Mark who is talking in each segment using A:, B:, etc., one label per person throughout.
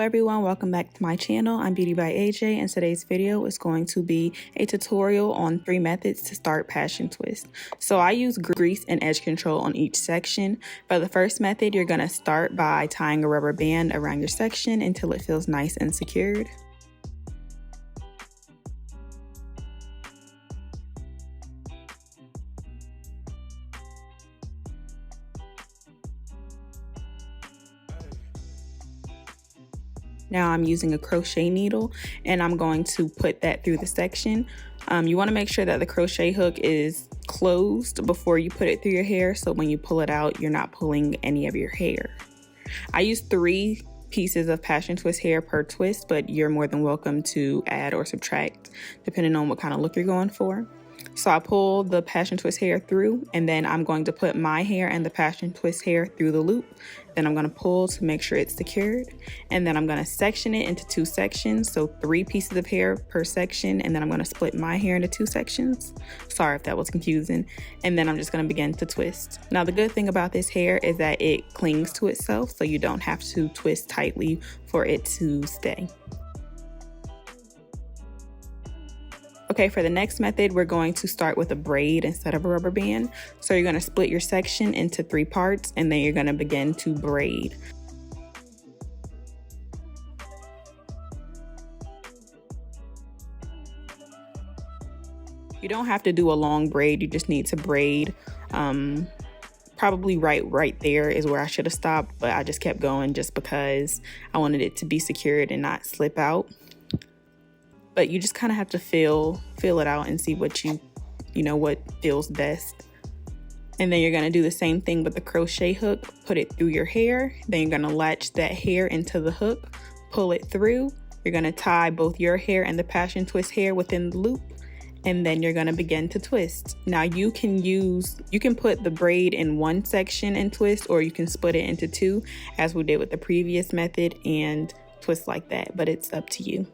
A: everyone, welcome back to my channel. I'm BeautyByAJ, and today's video is going to be a tutorial on 3 methods to start passion twist. So I use grease and edge control on each section. For the first method, you're going to start by tying a rubber band around your section until it feels nice and secured. Now I'm using a crochet needle and I'm going to put that through the section. You want to make sure that the crochet hook is closed before you put it through your hair, so when you pull it out, you're not pulling any of your hair. I use 3 pieces of passion twist hair per twist, but you're more than welcome to add or subtract depending on what kind of look you're going for. So I pull the passion twist hair through, and then I'm going to put my hair and the passion twist hair through the loop. Then I'm going to pull to make sure it's secured, and then I'm going to section it into 2 sections, so 3 pieces of hair per section, and then I'm going to split my hair into 2 sections. Sorry if that was confusing. And then I'm just going to begin to twist. Now the good thing about this hair is that it clings to itself, so you don't have to twist tightly for it to stay. Okay, for the next method, we're going to start with a braid instead of a rubber band. So you're going to split your section into 3 parts, and then you're going to begin to braid. You don't have to do a long braid, you just need to braid. Probably right there is where I should have stopped, but I just kept going just because I wanted it to be secured and not slip out. But you just kind of have to feel it out and see what what feels best. And then you're going to do the same thing with the crochet hook. Put it through your hair. Then you're going to latch that hair into the hook, pull it through. You're going to tie both your hair and the passion twist hair within the loop. And then you're going to begin to twist. Now you can put the braid in 1 section and twist, or you can split it into 2 as we did with the previous method and twist like that, but it's up to you.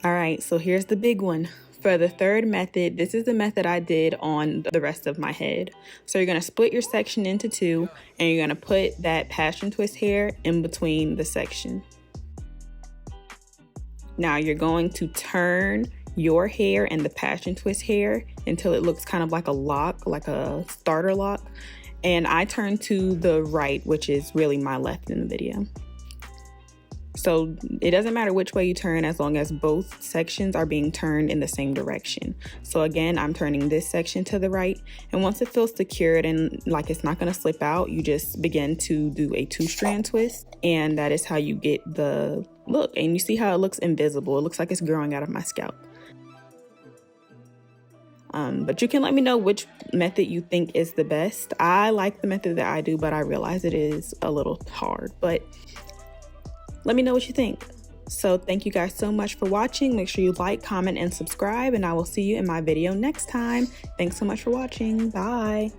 A: All right, so here's the big one. For the third method, this is the method I did on the rest of my head. So you're going to split your section into 2, and you're going to put that passion twist hair in between the section. Now you're going to turn your hair and the passion twist hair until it looks kind of like a lock, like a starter lock. And I turn to the right, which is really my left in the video. So it doesn't matter which way you turn as long as both sections are being turned in the same direction. So again, I'm turning this section to the right, and once it feels secured and like it's not going to slip out, you just begin to do a 2-strand twist, and that is how you get the look. And you see how it looks invisible. It looks like it's growing out of my scalp. But you can let me know which method you think is the best. I like the method that I do, but I realize it is a little hard, but let me know what you think. So thank you guys so much for watching. Make sure you like, comment, and subscribe, and I will see you in my video next time. Thanks so much for watching. Bye.